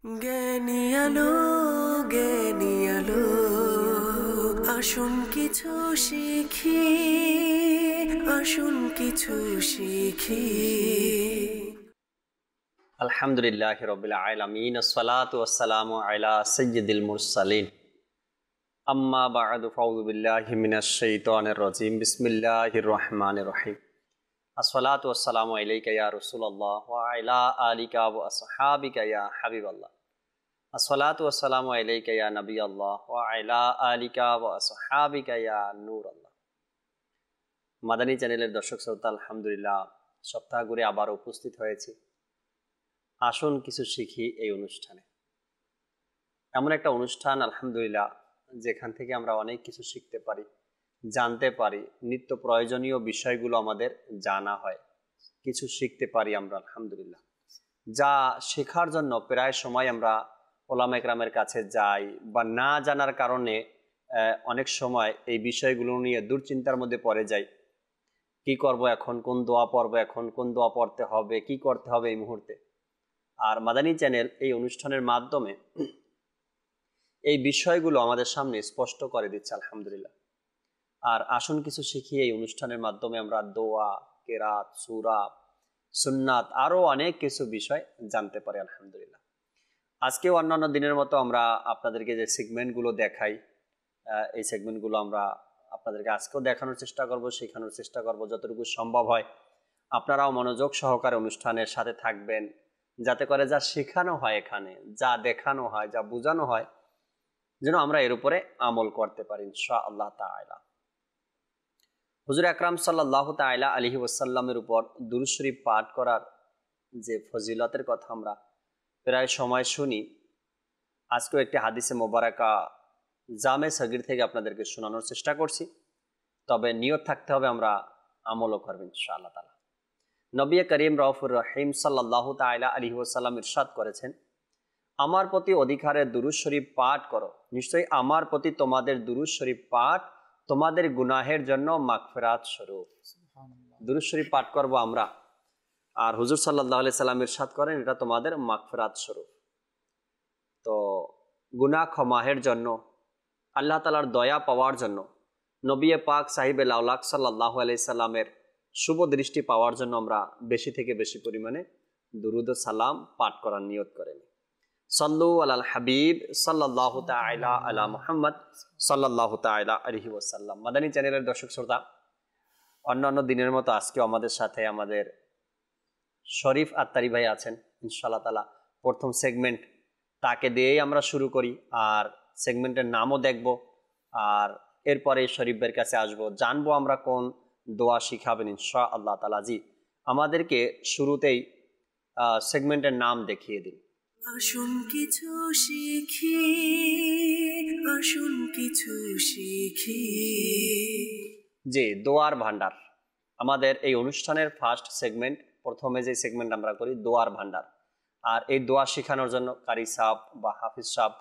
জ্ঞানী আলো জ্ঞানী আলো আসুন কিছু শিখি আসুন কিছু শিখি। আলহামদুলিল্লাহি রাব্বিল আলামিন আসসালাতু ওয়াসসালামু আলা সাইয়্যিদিল মুরসালিন আম্মা বা'দু ফাউযু বিল্লাহি মিনাশ শাইতানির রাজীম বিসমিল্লাহির রহমানির রহিম আসসালাতু ওয়াসসালামু আলাইকা ইয়া রাসূলুল্লাহ ওয়া আলা আলিকা ওয়া আসহাবিকা ইয়া হাবিবাল্লাহ আসসালাতু ওয়াসসালামু আলাইকা ইয়া নবিয়াল্লাহ ওয়া আলা আলিকা ওয়া আসহাবিকা ইয়া নূরাল্লাহ। মাদানী চ্যানেলের দর্শক শ্রোতা, আলহামদুলিল্লাহ সপ্তাহ ঘুরে আবার উপস্থিত হয়েছি আসুন কিছু শিখি এই অনুষ্ঠানে। এমন একটা অনুষ্ঠান আলহামদুলিল্লাহ যেখান থেকে আমরা অনেক কিছু শিখতে পারি, জানতে পারি, নিত্য প্রয়োজনীয় বিষয়গুলো আমাদের জানা হয়, কিছু শিখতে পারি আমরা আলহামদুলিল্লাহ। যা শেখার জন্য প্রায় সময় আমরা ওলামা একরামের কাছে যাই বা না জানার কারণে অনেক সময় এই বিষয়গুলো নিয়ে দুশ্চিন্তার মধ্যে পড়ে যাই। কি করব এখন, কোন দোয়া পড়বো এখন, কোন দোয়া পড়তে হবে, কি করতে হবে এই মুহূর্তে। আর মাদানী চ্যানেল এই অনুষ্ঠানের মাধ্যমে এই বিষয়গুলো আমাদের সামনে স্পষ্ট করে দিচ্ছে আলহামদুলিল্লাহ। আর আসুন কিছু শিখি এই অনুষ্ঠানের মাধ্যমে আমরা দোয়া, কেরাত, সূরা, সুন্নাত আরও অনেক কিছু বিষয় জানতে পারি আলহামদুলিল্লাহ। আজকে অন্যান্য দিনের মতো আমরা আপনাদেরকে যে সেগমেন্টগুলো দেখাই, এই সেগমেন্টগুলো আমরা আপনাদেরকে আজকেও দেখানোর চেষ্টা করব, শেখানোর চেষ্টা করব যতটুকু সম্ভব হয়। আপনারাও মনোযোগ সহকারে অনুষ্ঠানের সাথে থাকবেন, যাতে করে যা শেখানো হয় এখানে, যা দেখানো হয়, যা বোঝানো হয়, যেন আমরা এর উপরে আমল করতে পারি ইনশাআল্লাহ তাআলা। হুজুর আকরাম সাল্লাল্লাহু তাআলা আলাইহি ওয়াসাল্লামের উপর দুরূদ শরীফ পাঠ করার যে ফজিলতের কথা আমরা প্রায় সময় শুনি, আজকেও একটি হাদিসে মোবারকা জামে সগীর থেকে আপনাদেরকে শোনানোর চেষ্টা করছি। তবে নিয়ত থাকতে হবে আমরা আমলও করব ইনশাআল্লাহ তাআলা। নবী করিম রাউফুর রহিম সাল্লাল্লাহু তাআলা আলাইহি ওয়াসাল্লাম ইরশাদ করেছেন, আমার প্রতি অধিকারে দুরূদ শরীফ পাঠ করো, নিশ্চয়ই আমার প্রতি তোমাদের দুরূদ শরীফ পাঠ তোমাদের গুনাহের জন্য মাগফিরাত স্বরূপ। দুরূদ শরীফ পাঠ করব আমরা, আর হুজুর সাল্লাল্লাহু আলাইহি সাল্লাম ইরশাদ করেন এটা তোমাদের মাগফিরাত স্বরূপ। তো গুনাহ ক্ষমাহের জন্য, আল্লাহ তাআলার দয়া পাওয়ার জন্য, নবী পাক সাহিবে লাউলাক সাল্লাল্লাহু আলাইহি সাল্লামের শুভ দৃষ্টি পাওয়ার জন্য আমরা বেশি থেকে বেশি পরিমাণে দুরুদ ও সালাম পাঠ করার নিয়ত করেন। সাল্লু আলাল হাবিব সাল্লাল্লাহু তাআলা আলা মুহাম্মদ সাল্লাল্লাহু তাআলা আলাইহি ওয়াসাল্লাম। মাদানী চ্যানেলের দর্শক শ্রোতা, অন্যান্য দিনের মতো আজকেও আমাদের সাথে আমাদের শরীফ আত্তারি ভাই আছেন ইনশাআল্লাহ তাআলা। প্রথম সেগমেন্ট তাকে দিয়েই আমরা শুরু করি, আর সেগমেন্টের নামও দেখব, আর এরপরে শরীফ ভাইয়ের কাছে আসবো, জানবো আমরা কোন দোয়া শিখাবেন ইনশাআল্লাহ তাআলা। জি, আমাদেরকে শুরুতেই সেগমেন্টের নাম দেখিয়ে দিন। আসুন কিছু শিখি আসুন কিছু শিখি। জি, দোয়ার ভান্ডার আমাদের এই অনুষ্ঠানের ফার্স্ট সেগমেন্ট। প্রথমে যে সেগমেন্ট আমরা করি দোয়ার ভান্ডার, আর এই দোয়া শেখানোর জন্য কারি সাহেব বা হাফিজ সাহেব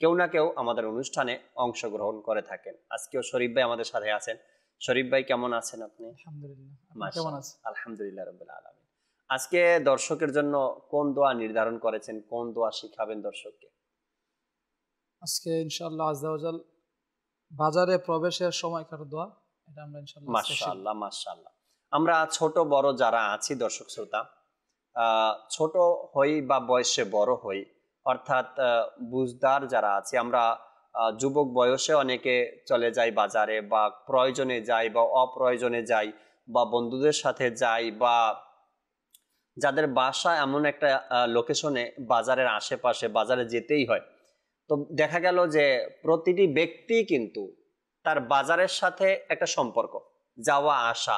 কেউ না কেউ আমাদের অনুষ্ঠানে অংশগ্রহণ করে থাকেন। আজকেও শরীফ ভাই আমাদের সাথে আছেন। শরীফ ভাই কেমন আছেন আপনি? আলহামদুলিল্লাহ রাব্বিল আলামিন। আজকে দর্শকের জন্য কোন দোয়া নির্ধারণ করেছেন, কোন দোয়া শিখাবেন দর্শককে? আজকে ইনশাআল্লাহ আযজা ওয়াজাল বাজারে প্রবেশের সময়কার দোয়া, এটা আমরা ইনশাআল্লাহ মাশাআল্লাহ মাশাআল্লাহ। আমরা ছোট বড় যারা আছি দর্শক শ্রোতা, ছোট হই বা বয়সে বড় হই, অর্থাৎ বুঝদার যারা আছি আমরা, যুবক বয়সে অনেকে চলে যাই বাজারে, বা প্রয়োজনে যাই বা অপ্রয়োজনে যাই, বা বন্ধুদের সাথে যাই, বা যাদের বাসা এমন একটা লোকেশনে বাজারের আশেপাশে, বাজারে যেতেই হয়। তো দেখা গেল যে প্রতিটি ব্যক্তি কিন্তু তার বাজারের সাথে একটা সম্পর্ক, যাওয়া আসা,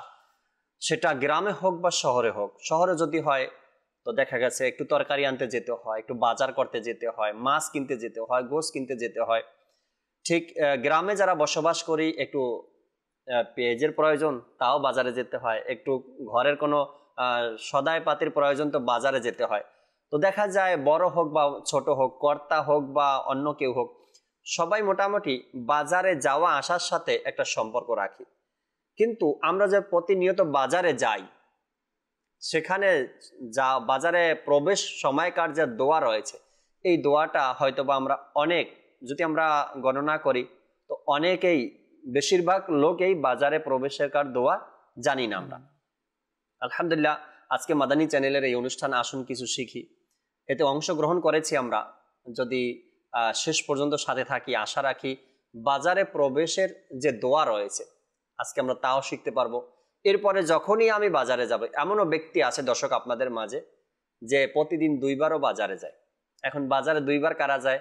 সেটা গ্রামে হোক বা শহরে হোক। শহরে যদি হয় তো দেখা গেছে একটু তরকারি আনতে যেতে হয়, একটু বাজার করতে যেতে হয়, মাছ কিনতে যেতে হয়, গোশ কিনতে যেতে হয়। ঠিক গ্রামে যারা বসবাস করি একটু পেঁয়াজের প্রয়োজন, তাও বাজারে যেতে হয়, একটু ঘরের কোনো সদাই পাতির প্রয়োজন, তো বাজারে যেতে হয়। তো দেখা যায় বড় হোক বা ছোট হোক, কর্তা হোক বা অন্য কেউ হোক, সবাই মোটামুটি বাজারে যাওয়া আসার সাথে একটা সম্পর্ক রাখি। কিন্তু আমরা যে প্রতিনিয়ত বাজারে যাই, সেখানে যা বাজারে প্রবেশ সময়কার যে দোয়া রয়েছে, এই দোয়াটা হয়তোবা আমরা অনেক, যদি আমরা গণনা করি তো অনেকেই, বেশিরভাগ লোকেই বাজারে প্রবেশের দোয়া জানি না আমরা। আলহামদুলিল্লাহ, আজকে মাদানী চ্যানেলের এই অনুষ্ঠানে আসুন কিছু শিখি, এতে অংশগ্রহণ করেছি আমরা। যদি শেষ পর্যন্ত সাথে থাকি, আশা রাখি বাজারে প্রবেশের যে দোয়া রয়েছে আজকে আমরা তাও শিখতে পারবো। এরপরে যখনই আমি বাজারে যাব, এমনও ব্যক্তি আছে দর্শক আপনাদের মাঝে যে প্রতিদিন 2 বারও বাজারে যায়। এখন বাজারে 2 বার কারা যায়?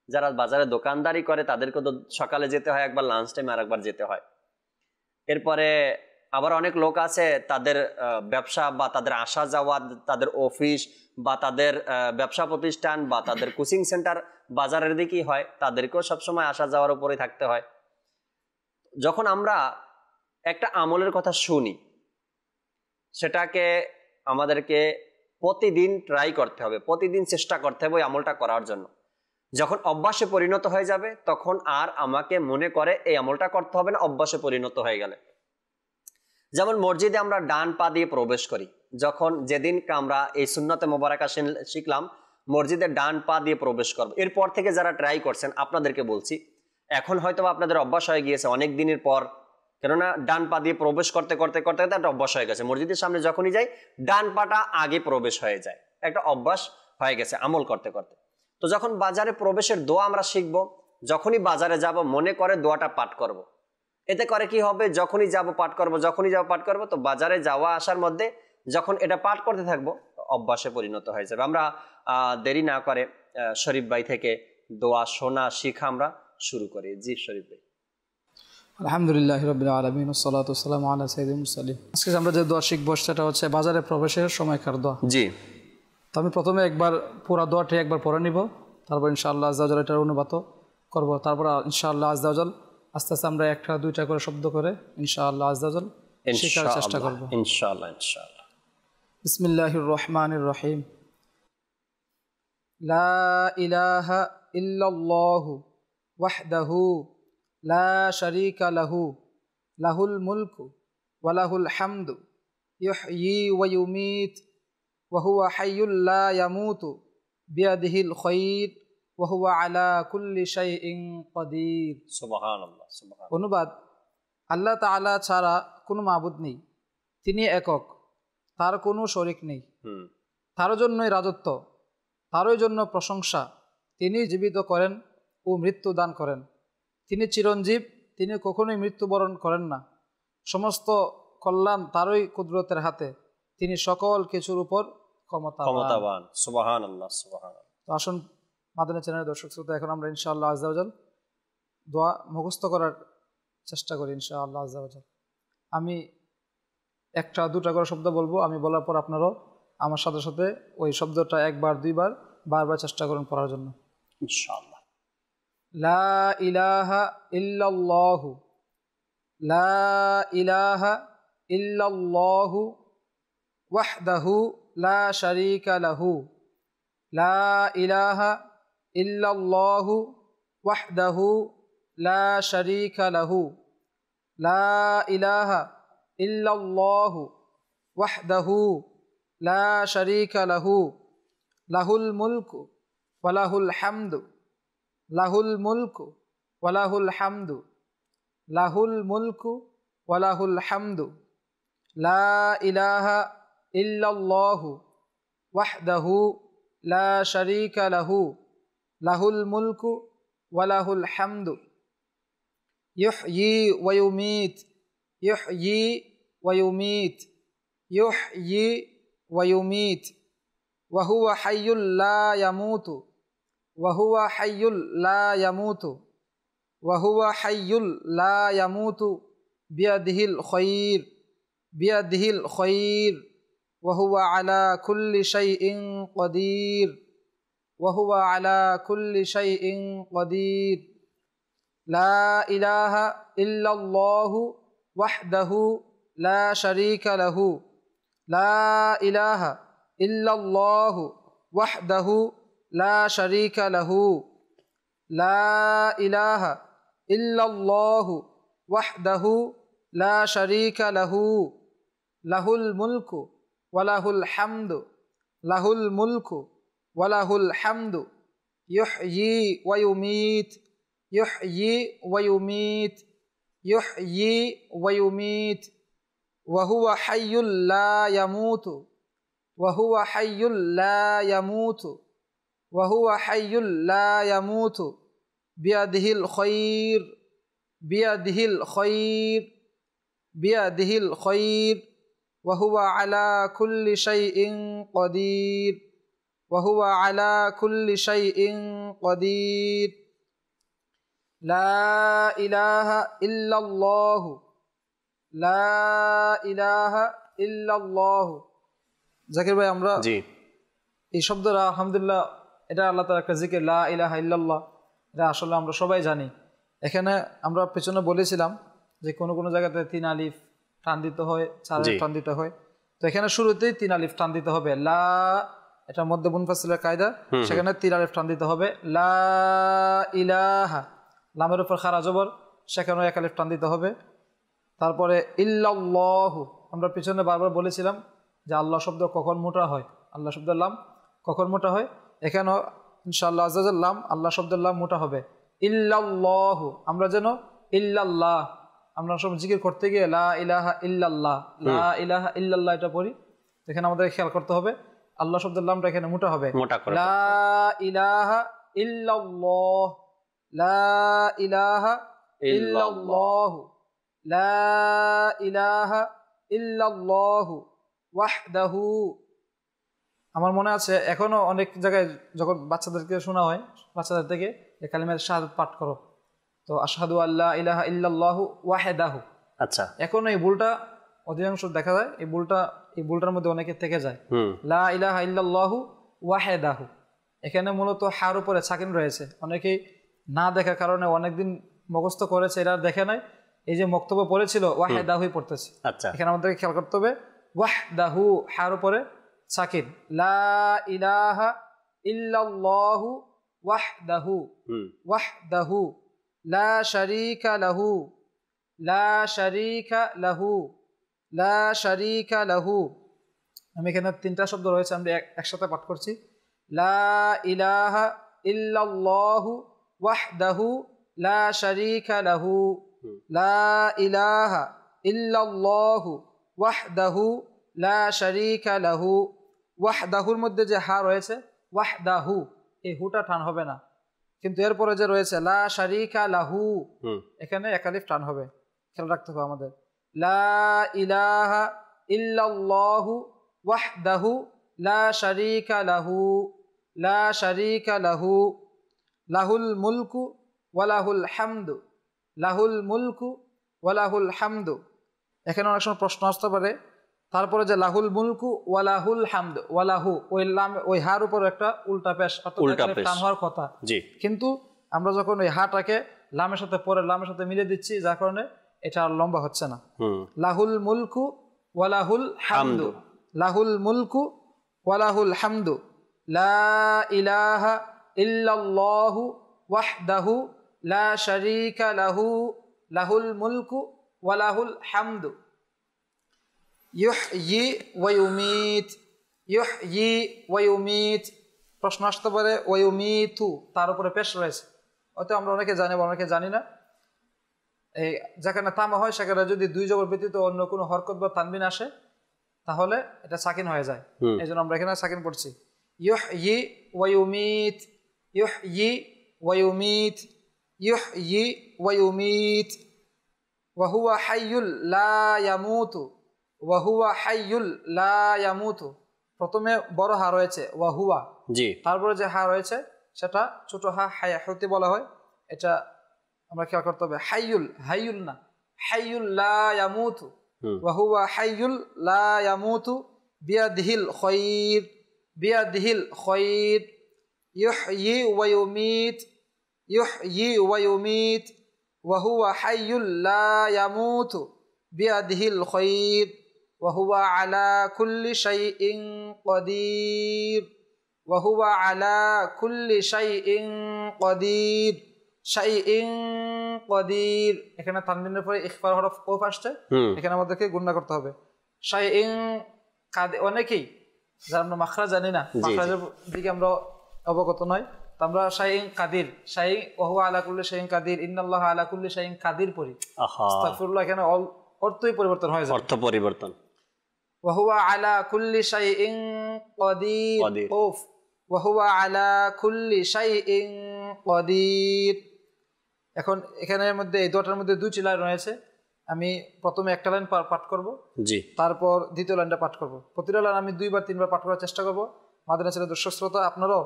যারা বাজারে দোকানদারি করে তাদেরকে তো সকালে যেতে হয় একবার, লাঞ্চ টাইমে আর একবার যেতে হয়। এরপরে আবার অনেক লোক আছে তাদের ব্যবসা বা তাদের আসা যাওয়া, তাদের অফিস বা তাদের ব্যবসা প্রতিষ্ঠান বা তাদের কোচিং সেন্টার বাজারের দিকেই হয়, তাদেরকেও সবসময় আসা যাওয়ার উপরে থাকতে হয়। যখন আমরা একটা আমলের কথা শুনি, সেটাকে আমাদেরকে প্রতিদিন ট্রাই করতে হবে, প্রতিদিন চেষ্টা করতে হবে ওই আমলটা করার জন্য। যখন অভ্যাসে পরিণত হয়ে যাবে তখন আর আমাকে মনে করে এই আমলটা করতে হবে না, অভ্যাসে পরিণত হয়ে গেলে। যেমন মসজিদে আমরা ডান পা দিয়ে প্রবেশ করি, যখন যেদিন আমরা এই সুন্নতে মোবারকা শিখলাম মসজিদে ডান পা দিয়ে প্রবেশ করব, এরপর থেকে যারা ট্রাই করছেন আপনাদেরকে বলছি, এখন হয়তো আপনাদের অভ্যাস হয়ে গিয়েছে অনেক দিনের পর, কেননা ডান পা দিয়ে প্রবেশ করতে করতে করতে করতে একটা অভ্যাস হয়ে গেছে। মসজিদের সামনে যখনই যাই ডান পাটা আগে প্রবেশ হয়ে যায়, একটা অভ্যাস হয়ে গেছে আমল করতে করতে। তো যখন বাজারে প্রবেশের দোয়া আমরা শিখব, যখনই বাজারে যাব মনে করে দোয়াটা পাঠ করব। এতে করে কি হবে, যখনই যাব পাঠ করব, যখনই যাব পাঠ করব, তো বাজারে যাওয়া আসার মধ্যে যখন এটা পাঠ করতে থাকবো অভ্যাসে পরিণত হয়ে যাবে। আমরা দেরি না করে শরীফ ভাই থেকে দোয়া শোনা শিখা আমরা শুরু করি। জি শরীফ ভাই। আলহামদুলিল্লাহ রাব্বিল আলামিন ওয়াসসালাতু ওয়াসসালামু আলা সাইয়্যিদিল মুরসালিন। আজকে আমরা যে দোয়া শিখবো সেটা হচ্ছে বাজারে প্রবেশের সময়কার দোয়া। জি, তো আমি প্রথমে একবার পুরো দোয়াটি একবার পড়ে নিব, তারপর ইনশাআল্লাহ আযজা ওয়া জাল এটার অনুবাদ করব, তারপর ইনশাআল্লাহ আযজা ওয়া জাল আস্তে আস্তে আমরা একটা দুইটা করে শব্দ করে ইনশাআল্লাহ আযজা ওয়া জাল শেখার চেষ্টা করব ইনশাআল্লাহ। ইনশাআল্লাহ। বিসমিল্লাহির রহমানির রহিম। লা ইলাহা ইল্লাল্লাহু ওয়াহদাহু লা শারীকা লাহু লাহুল মুলকু ওয়া লাহুল হামদু ইউহয়ি ওয়া ইউমীত ওয়া হুয়া হাইয়্যুল লা ইয়ামুতু বিয়াদিহিল খায়র ওয়া হুয়া আলা কুল্লি শাইইন কাদির। সুবহানাল্লাহ। সুবহানাল্লাহ। অনুবাদ: আল্লাহ তাআলা ছাড়া কোনো মাবুদ নেই, তিনি একক, তার কোনো শরিক নেই। তার জন্যই রাজত্ব, তারই জন্য প্রশংসা। তিনি জীবিত করেন ও মৃত্যু দান করেন, তিনি চিরঞ্জীব, তিনি কখনোই মৃত্যুবরণ করেন না। সমস্ত কল্যাণ তারই কুদরতের হাতে, তিনি সকল কিছুর উপর ক্ষমতাবান। সুবহানাল্লাহ। সুবহানাল্লাহ। তো আসুন মাদানী চ্যানেলের দর্শক শ্রোতা, এখন আমরা ইনশাআল্লাহ আযজা ওয়া জাল দোয়া মুখস্থ করার চেষ্টা করি ইনশাআল্লাহ আযজা ওয়া জাল। আমি একটা দুটা করে শব্দ বলবো, আমি বলার পর আপনারাও আমার সাথে সাথে ওই শব্দটা একবার দুইবার বারবার চেষ্টা করুন পড়ার জন্য ইনশাআল্লাহ। লা ইলাহা ইল্লাল্লাহু লা ইলাহা ইল্লাল্লাহু ওয়াহদাহু লা শারীকা লাহু লা ইলাহা ইল্লাল্লাহু ওয়াহদাহু লা শারীকা লাহু লা ইলাহা ইল্লাল্লাহু ওয়াহদাহু লা শারীকা লাহু লাহুল মুলকু ওয়া লাহুল হামদু লাহুল মুলকু ওয়া লাহুল হামদু লাহুল মুলকু ওয়া লাহুল হামদু লা ইলাহা ইল্লাল্লাহু ওয়াহদাহু লা শারীকা লাহু লাহুল মুলকু ওয়া লাহুল হামদু ইউহয়ি ওয়া ইউমীত ইউহয়ি ওয়া ইউমীত ইউহয়ি ওয়া ইউমীত ওয়া হুয়া হাইয়্যুল লা ইয়ামুতু ওয়া হুয়া হাইয়্যুল লা ইয়ামুতু ওয়া হুয়া হাইয়্যুল লা ইয়ামুতু বিয়াদিহিল খায়র বিয়াদিহিল খায়র ওয়া হুয়া আলা কুল্লি শাইইন কাদির ওয়া হুয়া আলা কুল্লি শাইইন কাদির। লা ইলাহা ইল্লাল্লাহু ওয়াহদাহু লা শারীকা লাহু লা ইলাহা ইল্লাল্লাহু ওয়াহদাহু লা শারীকা লাহু লা ইলাহা ইল্লাল্লাহু ওয়াহদাহু লা শারীকা লাহু লাহুল মুলকু ওয়া লাহুল হামদু লাহুল মুলকু ওয়া লাহুল হামদু يحيي ويميت يحيي ويميت يحيي ويميت وهو حي لا يموت وهو حي لا يموت وهو حي لا يموت بيده الخير بيده الخير بيده الخير وهو على كل شيء قدير وهو على كل شيء قدير لا إله إلا الله لا إله إلا الله জাকির ভাই আমরা জি এই শব্দটা আলহামদুলিল্লাহ এটা আল্লাহ তাআলার একটা জিকির লা ইলাহা ইল্লাল্লাহ এটা আসলে আমরা সবাই জানি এখানে আমরা পেছনে বলেছিলাম যে কোন কোন জায়গাতে 3 আলিফ টান দিতে হয় 4 আলিফ টান দিতে হয় তো এখানে শুরুতেই 3 আলিফ টান দিতে হবে লা এটা মধ্য মুনফাসিলের কায়দা সেখানে 3 আলিফ টান দিতে হবে লা ইলাহা লামের উপর খারা জবর সেখানে 1 আলিফ টান দিতে হবে তারপরে ইল্লাল্লাহু আমরা পিছনে বারবার বলেছিলাম যে আল্লাহ শব্দ কখন মোটা হয় আল্লাহ শব্দের লাম কখন মোটা হয় এখানেও ইনশাআল্লাহ আযাল লাম আল্লাহ শব্দের লাম মোটা হবে ইল্লাল্লাহু আমরা যেন ইল্লাল্লাহ আমরা সব জিকির করতে গিয়ে লা ইলাহা ইল্লাল্লাহ লা ইলাহা ইল্লাল্লাহ এটা পড়ি এখানে আমাদের খেয়াল করতে হবে আল্লাহ শব্দের লামটা এখানে মোটা হবে লা ইলাহা ইল্লাল্লাহ লা ইলাহা ইল্লাল্লাহ লা ইলাহা ইল্লাল্লাহ ওয়াহদাহু আমার মনে আছে এখনো অনেক জায়গায় যখন বাচ্চাদেরকে শোনা হয় বাচ্চাদের থেকে এই কালিমার শাহাদাত পাঠ করো তো আশহাদু আল্লা ইলাহা ইল্লাল্লাহু ওয়াহদাহু আচ্ছা এখন এই ভুলটা অধিকাংশ দেখা যায় এই ভুলটার মধ্যে অনেকে থেকে যায় লা ইলাহা ইল্লাল্লাহু ওয়াহদাহু এখানে মূলত হার উপরে সাকিন রয়েছে অনেকেই না দেখার কারণে অনেকদিন মুখস্থ করেছে এরা দেখে নাই এই যে বক্তব্য পড়েছিল ওয়াহদাহুই পড়তেছে আচ্ছা এখানে আমাদেরকে খেয়াল করতে হবে ওয়াহদাহু হার উপরে সাকিন লা ইলাহা ইল্লাল্লাহু ওয়াহদাহু ওয়াহদাহু লা শারীকা লাহু লা শারীকা লাহু লা শারীকা লাহু আমি এখানে 3টা শব্দ রয়েছে আমরা একসাথে পাঠ করছি লা ইলাহা ইল্লাল্লাহু ওয়াহদাহু লা শারীকা লাহু লা ইলাহা ইল্লাল্লাহু ওয়াহদাহু লা শারীকা লাহু ওয়াহদাহুর মধ্যে যে হা রয়েছে ওয়াহদাহু এই হুটা টান হবে না কিন্তু এরপরে যে রয়েছে লা শারীকা লাহু এখানে 1 আলিফ টান হবে খেয়াল রাখতে হবে আমাদের লা ইলাহা ইল্লাল্লাহু ওয়াহদাহু লা শারীকা লাহু লা শারীকা লাহু লাহুল মুলকু ওয়া লাহুল হামদু লাহুল মুলকু ওয়া লাহুল হামদু এখানে অনেক সময় প্রশ্ন আসতে পারে তারপরে যে লাহুল মুলকু ওয়া লাহুল হামদু ওয়া লাহু ওই লাম ওই হার উপর একটা উল্টা পেশ অর্থাৎ টান হওয়ার কথা জি কিন্তু আমরা যখন ওই হাটাকে লামের সাথে পরে লামের সাথে মিলে দিচ্ছি যার কারণে এটা আর লম্বা হচ্ছে না লাহুল মুলকু ওয়া লাহুল হামদু লাহুল মুলকু ওয়া লাহুল হামদু লা ইলাহা ইল্লাল্লাহু ওয়াহদাহু লা শারীকা লাহু লাহুল মুলকু ওয়া লাহুল হামদু ইউহয়ি ওয়া ইউমীত ইউহয়ি ওয়া ইউমীত প্রশ্ন আসতে পারে ওয়া ইউমীতু তার উপরে পেশ রয়েছে অতএব আমরা অনেকে জানি বা অনেকে জানি না এই যেখানে তামা হয় সেখানে যদি 2 জবর ব্যতীত অন্য কোনো হরকত বা তানবিন আসে তাহলে এটা সাকিন হয়ে যায় এইজন্য আমরা এখানে সাকিন পড়ছি ইউহয়ি ওয়া ইউমীত ইউহয়ি ওয়া ইউমীত ইউহয়ি ওয়া ইউমীত ওয়া হুয়া হাইয়ুল লা ইয়ামুতু ওয়া হুয়া হাইয়ুল লা ইয়ামুতু প্রথমে বড় হা রয়েছে ওয়া হুয়া জি তারপরে যে হা রয়েছে সেটা ছোট হা হায়াতি বলা হয় এটা আমরা খেয়াল করতে হবে হাইয়ুল হাইয়ুল না হাইয়ুল লা ইয়ামুতু ওয়া হুয়া হাইয়ুল লা ইয়ামুতু বিয়াদিহিল খায়র বিয়াদিহিল খায়র ইউহয়ি ওয়া ইউমীত ইউহয়ি ওয়া ইউমীত ওয়া হুয়া হাইয়ুল লা ইয়ামুতু বিয়াদিহিল খায়র ওয়া হুয়া আলা কুল্লি শাইইন কাদির ওয়া হুয়া আলা কুল্লি শাইইন কাদির শাইইন কাদির এখানে তানবিনের পরে ইখফার হরফ কফ আসছে এখানে আমাদেরকে গুণনা করতে হবে শাইইন অনেকেই যারা আমরা মাখরাজ জানি না মাখরাজের দিকে আমরা অবগত নয় তো আমরা শাইইন কাদির, শাইইন ওয়া হুয়া আলা কুল্লি শাইইন কাদির, ইন্নাল্লাহা আলা কুল্লি শাইইন কাদির পড়ি। আস্তাগফিরুল্লাহ, এখানে অর্থই পরিবর্তন হয়ে যায়, অর্থ পরিবর্তন। ওয়া হুয়া আলা কুল্লি শাইইন কাদির, ওফ ওয়া হুয়া আলা কুল্লি শাইইন কাদির। এখন এখানের মধ্যে এই দুটার মধ্যে দুইটি লাইন রয়েছে। আমি প্রথমে একটা লাইন পাঠ করব, জি, তারপর দ্বিতীয় লাইনটা পাঠ করব। প্রতিটা লাইন আমি 2-3 বার পাঠ করার চেষ্টা করব। মাদানী চ্যানেলের দর্শক শ্রোতা, আপনারাও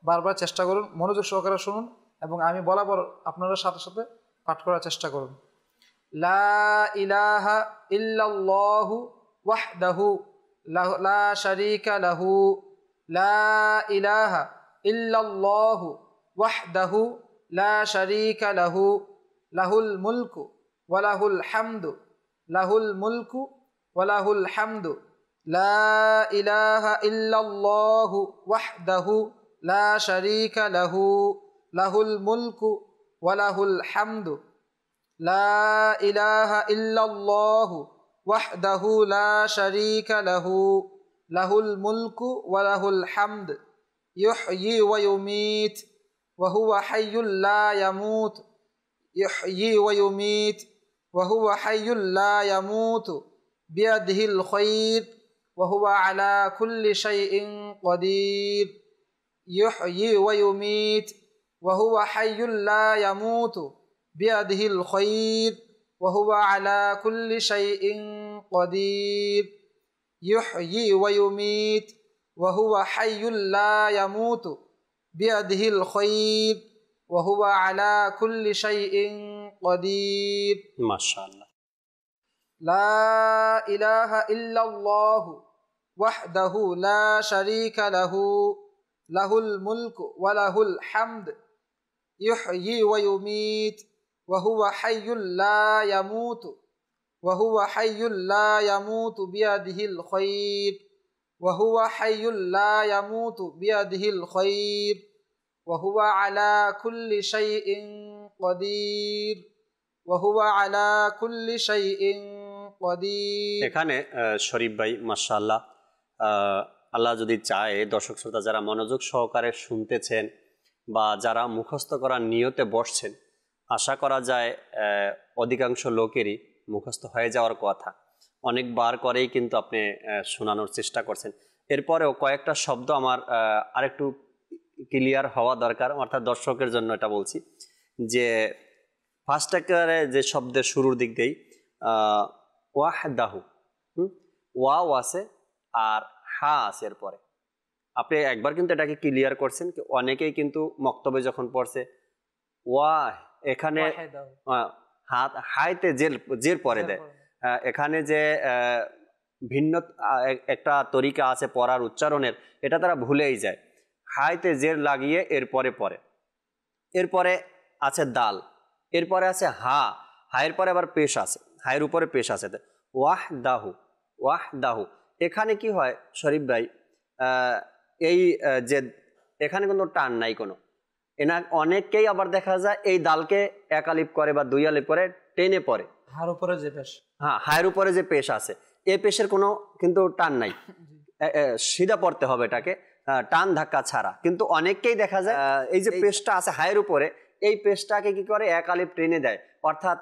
বারবার চেষ্টা করুন, মনোযোগ সহকারে শুনুন এবং আমি বলার পর আপনারা সাথে সাথে পাঠ করার চেষ্টা করুন। লা ইলাহা ইল্লাল্লাহু ওয়াহদাহু লা শারীকা লাহু, লা ইলাহা ইল্লাল্লাহু ওয়াহদাহু লা শারীকা লাহু, লাহুল মুলকু ওয়া লাহুল হামদু, লাহুল মুলকু ওয়া লাহুল হামদু, লা ইলাহা ইল্লাল্লাহু ওয়াহদাহু লা শারীকা লাহু, লাহুল মুলকু ওয়া লাহুল হামদু, লা ইলাহা ইল্লাল্লাহু ওয়াহদাহু লা শারীকা লাহু, লাহুল মুলকু ওয়া লাহুল হামদ, ইউহয়ি ওয়া ইউমীত ওয়া হুয়া হাইয়্যুল লা ইয়ামুত, ইউহয়ি ওয়া ইউমীত ওয়া হুয়া হাইয়্যুল লা ইয়ামুত, বিয়াদিহিল খায়র ওয়া হুয়া আলা কুল্লি শাইইন কাদির, ইউহয়ি ওয়া ইউমীত ওয়া হুয়া হাইয়্যুল লা ইয়ামুত, বিয়াদিহিল খায়র ওয়া হুয়া আলা কুল্লি শাইইন কাদির, ইউহয়ি ওয়া ইউমীত ওয়া হুয়া হাইয়্যুল লা ইয়ামুত, বিয়াদিহিল খায়র ওয়া হুয়া আলা কুল্লি শাইইন কাদির। মাশাআল্লাহ। লা ইলাহা ইল্লাল্লাহু ওয়াহদাহু লা শারীকা লাহু, লাহুল মুলকু ওয়া লাহুল হামদ, ইউহয়ি ওয়া ইউমীত ওয়া হুয়া হাইয়্যুল লা ইয়ামুত ওয়া হুয়া হাইয়্যুল লা ইয়ামুত, বিয়াদিহিল খায়র ওয়া হুয়া হাইয়্যুল লা ইয়ামুত, বিয়াদিহিল খায়র ওয়া হুয়া আলা কুল্লি শাইইন কাদির, ওয়া হুয়া আলা কুল্লি শাইইন কাদির। এখানে শরীফ ভাই মাশাআল্লাহ, আল্লাহ যদি চায় দর্শক শ্রোতা যারা মনোযোগ সহকারে শুনতেছেন বা যারা মুখস্থ করার নিয়তে বসছেন, আশা করা যায় অধিকাংশ লোকেরই মুখস্থ হয়ে যাওয়ার কথা। অনেকবার করেই কিন্তু আপনি শোনানোর চেষ্টা করছেন। এরপরেও কয়েকটা শব্দ আমার আরেকটু ক্লিয়ার হওয়া দরকার, অর্থাৎ দর্শকের জন্য এটা বলছি যে ফার্স্ট একেবারে যে শব্দের শুরুর দিক দিয়েই ওয়াহদাহু, ওয়াও আছে আর হা আছে এরপরে। আপনি একবার কিন্তু এটাকে ক্লিয়ার করছেন, অনেকেই কিন্তু মক্তবে যখন পড়ছে ওয়া, এখানে হাইতে জের পরে দেয়। এখানে যে ভিন্ন একটা তরিকা আছে পড়ার উচ্চারণের, এটা তারা ভুলেই যায়। হাইতে জের লাগিয়ে এরপরে পরে, এরপরে আছে দাল, এরপরে আছে হা, হায়ের পরে আবার পেশ আছে, হায়ের উপরে পেশ আছে ওয়াহদাহু, ওয়াহদাহু। এখানে কি হয় শরীফ ভাই, এই যে এখানে কোনো টান নাই কোনো, অনেককেই আবার দেখা যায় এই দালকে এক আলিফ করে বা দুই আলিফ করে টেনে পড়ে, হার উপরে যে পেশ, হ্যাঁ হায়ের উপরে যে পেশ আছে, এই পেশের কোনো কিন্তু টান নাই, সিধা পড়তে হবে এটাকে টান ধাক্কা ছাড়া। কিন্তু অনেককেই দেখা যায় এই যে পেশটা আছে হায়ের উপরে, এই পেশটাকে কি করে এক আলিফ টেনে দেয়, অর্থাৎ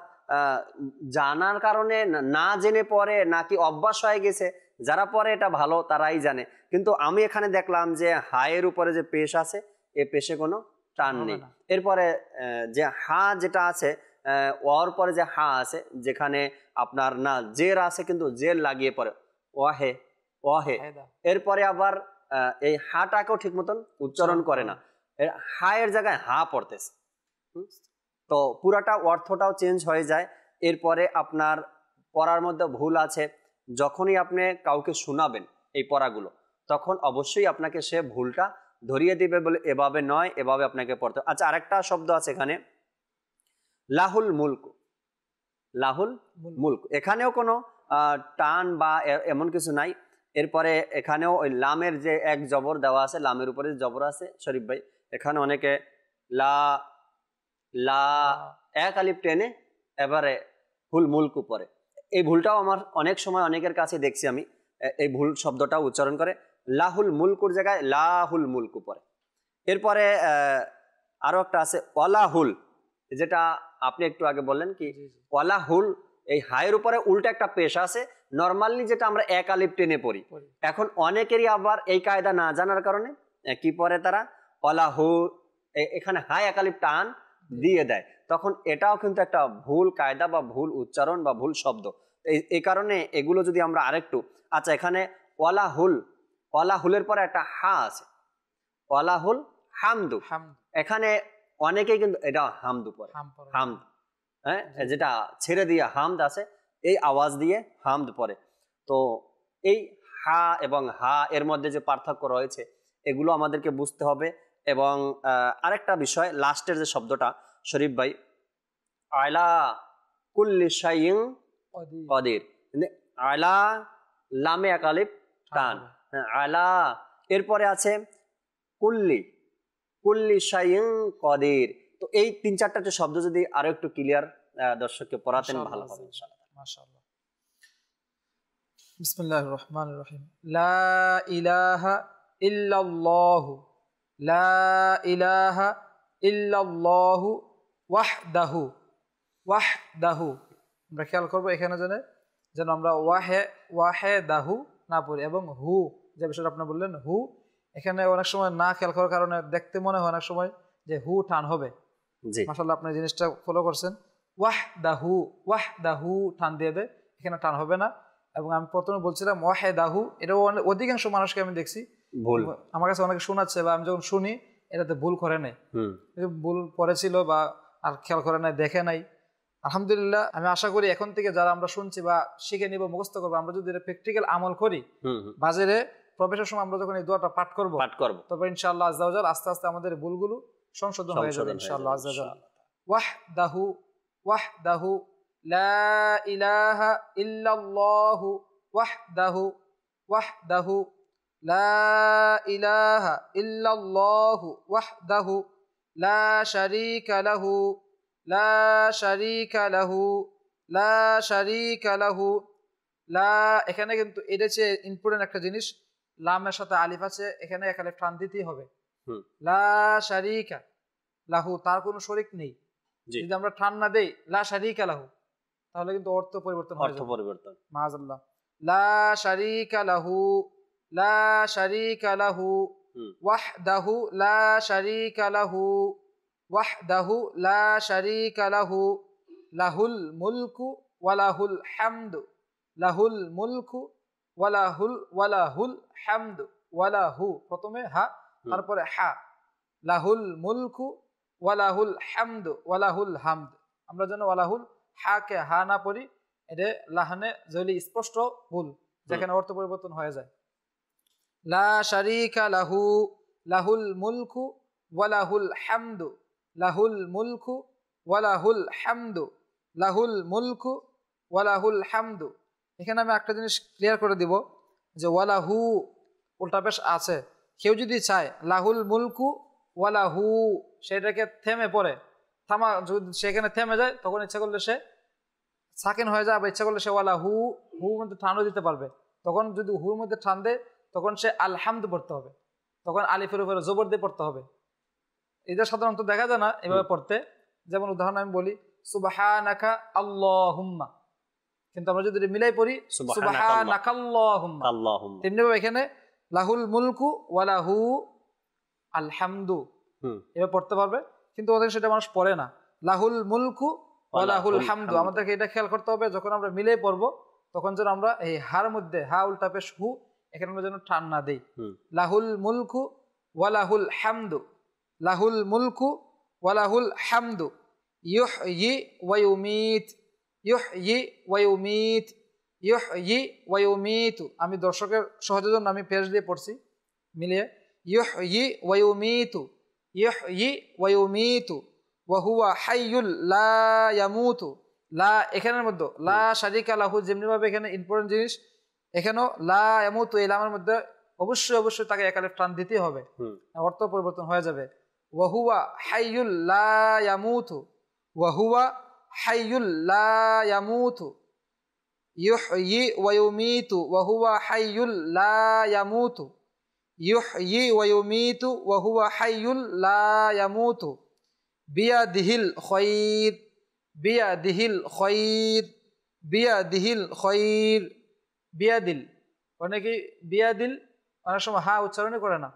জানার কারণে না জেনে পড়ে নাকি অভ্যাস হয়ে গেছে, যারা পড়ে এটা ভালো তারাই জানে। কিন্তু আমি এখানে দেখলাম যে হায়ের উপরে যে পেশ আছে, এ পেশে কোনো টান নেই। এরপরে যে হা যেটা আছে, ওর পরে যে হা আছে, যেখানে আপনার না জের আছে কিন্তু জের লাগিয়ে পড়ে ওয়াহে, ওয়াহে। এরপরে আবার এই হাটাকেও ঠিক মতন উচ্চারণ করে না, হায়ের জায়গায় হা পড়তেছে, তো পুরাটা অর্থটাও চেঞ্জ হয়ে যায়। এরপরে আপনার পড়ার মধ্যে ভুল আছে, যখনই আপনি কাউকে শোনাবেন এই পড়াগুলো, তখন অবশ্যই আপনাকে সে ভুলটা ধরিয়ে দিবে, বলে এভাবে নয়, এভাবে আপনাকে পড়তে। আচ্ছা, আরেকটা শব্দ আছে এখানে লাহুল মুলক, লাহুল মুলক, এখানেও কোনো টান বা এমন কিছু নাই। এরপরে এখানেও ওই লামের যে এক জবর দেওয়া আছে, লামের উপরে জবর আছে শরীফ ভাই, এখানে অনেকে লা লা এক আলিফ টেনে এবারে হুল মুলকু পরে। এই ভুলটাও আমার অনেক সময় অনেকের কাছে দেখছি আমি, এই ভুল শব্দটাও উচ্চারণ করে লাহুল মুলকুর জায়গায় লাহুল মুলকু পরে। এরপরে আরো একটা আছে ওয়ালাহুল, যেটা আপনি একটু আগে বললেন কি ওয়ালাহুল, এই হায়ের উপরে উল্টা একটা পেশ আছে, নরমালি যেটা আমরা এক আলিফ টেনে পড়ি। এখন অনেকেরই আবার এই কায়দা না জানার কারণে কি পরে তারা ওয়ালাহু, এখানে হাই এক আলিফ টান দিয়ে দেয়, তখন এটাও কিন্তু একটা ভুল কায়দা বা ভুল উচ্চারণ বা ভুল শব্দ। এই কারণে এগুলো যদি আমরা আরেকটু, আচ্ছা এখানে ওয়ালাহুল, ওয়ালাহুলের পরে একটা হা আছে, ওয়ালাহুল হামদু, এখানে অনেকেই কিন্তু এটা হামদু পরে, হামদ, হ্যাঁ, যেটা ছেড়ে দিয়ে হামদ আছে, এই আওয়াজ দিয়ে হামদ পরে। তো এই হা এবং হা এর মধ্যে যে পার্থক্য রয়েছে এগুলো আমাদেরকে বুঝতে হবে। এবং আরেকটা বিষয়, লাস্টের যে শব্দটা শরীফ ভাই, আলা কুল্লি শাইইন কাদির, আলা লামে এক আলিফ টান, আলা, এরপরে আছে কুল্লি, কুল্লি শাইইন কাদির। তো এই 3-4টা যে শব্দ যদি আরো একটু ক্লিয়ার দর্শককে পড়াতেন ভালো হবে ইনশাআল্লাহ। মাশাআল্লাহ। বিসমিল্লাহির রহমানির রহিম। লা ইলাহা ইল্লাল্লাহু, লা ইলাহা ইল্লাল্লাহু ওয়াহদাহু, ওয়াহদাহু। আমরা খেয়াল করবো এখানে যেন আমরা ওয়াহেদাহু না পড়ি, এবং হু যে বিষয়টা আপনি বললেন হু, এখানে অনেক সময় না খেয়াল করার কারণে দেখতে মনে হয় অনেক সময় যে হু টান হবে। মাশাআল্লাহ আপনি জিনিসটা ফলো করছেন। ওয়াহদাহু, ওয়াহদাহু টান দিয়ে দেয়, এখানে টান হবে না। এবং আমি প্রথমে বলছিলাম ওয়াহেদাহু, এটাও অধিকাংশ মানুষকে আমি দেখছি ভুল, আমার কাছে অনেকে শোনাচ্ছে বা আমি যখন শুনি এটাতে ভুল করে নাই, ভুল পড়েছিল বা আর খেয়াল করে নাই, দেখে নাই। আলহামদুলিল্লাহ, আমি আশা করি এখন থেকে যারা আমরা শুনছি বা শিখে নিব, মুখস্থ করবো, আমরা যদি এটা প্র্যাকটিক্যাল আমল করি, বাজারে প্রবেশের সময় আমরা যখন এই দোয়াটা পাঠ করবো তবে ইনশাআল্লাহ আজ্জা ওয়া জাল আস্তে আস্তে আমাদের ভুলগুলো সংশোধন হয়ে যাবে ইনশাআল্লাহ আজ্জা ওয়া জাল। ওয়াহদাহু, ওয়াহদাহু, লা ইলাহা ইল্লাল্লাহু ওয়াহদাহু, ওয়াহদাহু, লা ইলাহা ইল্লাল্লাহু ওয়াহদাহু, লা শারীকা লাহু, লা শারীকা লাহু, লা শারীকা লাহু, লা। এখানে কিন্তু এটা হচ্ছে ইম্পর্টেন্ট একটা জিনিস, লামের সাথে আলিফ আছে, এখানে এক আলিফ টান দিতেই হবে। লা শারীকা লাহু, তার কোনো শরীক নেই। যদি আমরা টান না দেই লা শারীকা লাহু, তাহলে কিন্তু অর্থ পরিবর্তন হয়ে যাবে, মাআযাল্লাহ। লা শারীকা লাহু, লা শারীকা লাহু, ওয়াহদাহু লা শারীকা লাহু, ওয়াহদাহু লা শারীকা লাহু, লাহুল মুলকু ওয়া লাহুল হামদু, লাহুল মুলকু ওয়া লাহুল হামদু, ওয়া লাহু, প্রথমে হা তারপরে হা, লাহুল মুলকু ওয়া লাহুল হামদু ওয়া লাহুল হামদ। আমরা যেন ওয়া লাহুল হাকে হা না পড়ি, এটা লাহানে জলি স্পষ্ট ভুল, যেখানে অর্থ পরিবর্তন হয়ে যায়। লা শারীকা লাহু, লাহুল মুলকু ওয়া লাহুল হামদু, লাহুল মুলকু ওয়া লাহুল হামদু, লাহুল মুলকু ওয়া লাহুল হামদু। এখানে আমি একটা জিনিস ক্লিয়ার করে দিব যে ওয়ালাহু উল্টা পেশ আছে, কেউ যদি চায় লাহুল মুলকু ওয়ালাহু সেটাকে থেমে পড়ে, থামা যদি সেখানে থেমে যায় তখন ইচ্ছা করলে সে সাকিন হয়ে যায়, বা ইচ্ছা করলে সে ওয়ালাহু হু মধ্যে ঠানও দিতে পারবে। তখন যদি হুর মধ্যে ঠান দেয় তখন সে আলহামদু পড়তে হবে, তখন আলিফের উপরে জবর দিয়ে পড়তে হবে। এটা সাধারণত দেখা যায় না এভাবে পড়তে। যেমন উদাহরণ আমি বলি সুবহানাকা আল্লাহুম্মা, কিন্তু আমরা যদি মিলাই পড়ি সুবহানাকা আল্লাহুম্মা, তেমনি ভাবে এখানে লাহুল মুলকু ওয়া লাহু আলহামদু এভাবে পড়তে পারবে, কিন্তু ওদের সেটা মানুষ পড়ে না। লাহুল মুলকু ওয়া লাহুল হামদু, আমাদেরকে এটা খেয়াল করতে হবে যখন আমরা মিলাই পড়বো তখন যেন আমরা এই হার মধ্যে হা উল্টা পেশ হু, এখানে আমরা যেন টান না দেই। লাহুল মুলকু ওয়া লাহুল হামদু, লাহুল মুলকু ওয়া লাহুল হামদু, ইউহয়ি ওয়া ইউমীত, ইউহয়ি ওয়া ইউমীত, ইউহয়ি ওয়া ইউমীতু। আমি দর্শকের সহজের জন্য আমি পেশ দিয়ে পড়ছি মিলিয়ে, ইউহয়ি ওয়া ইউমীতু, ইউহয়ি ওয়া ইউমীতু, ওয়া হুয়া হাইয়ুল লা ইয়ামুতু। লা এখানের মধ্যে লা শারীকা লাহু যেমনিভাবে এখানে ইম্পর্টেন্ট জিনিস, এখানেও লা ইয়ামুতু এই লামের মধ্যে অবশ্যই তাকে এক আলিফ টান দিতেই হবে, অর্থ পরিবর্তন হয়ে যাবে। ওয়া হুয়া হাইয়ুল লা ইয়ামুতু, ওয়া হুয়া হাইয়ুল লা ইয়ামুতু, ইউহয়ি ওয়া ইউমীতু, ওয়া হুয়া হাইয়ুল লা ইয়ামুতু, ইউহয়ি ওয়া ইউমীতু, ওয়া হুয়া হাইয়ুল লা ইয়ামুতু। বিয়াদিহিল খৈর, বিয়াদিহিল খৈর, বিয়াদিহিল খৈর। বিয়াদিল অনেকে বিয়াদিল অনেক সময় হা উচ্চারণই করে না,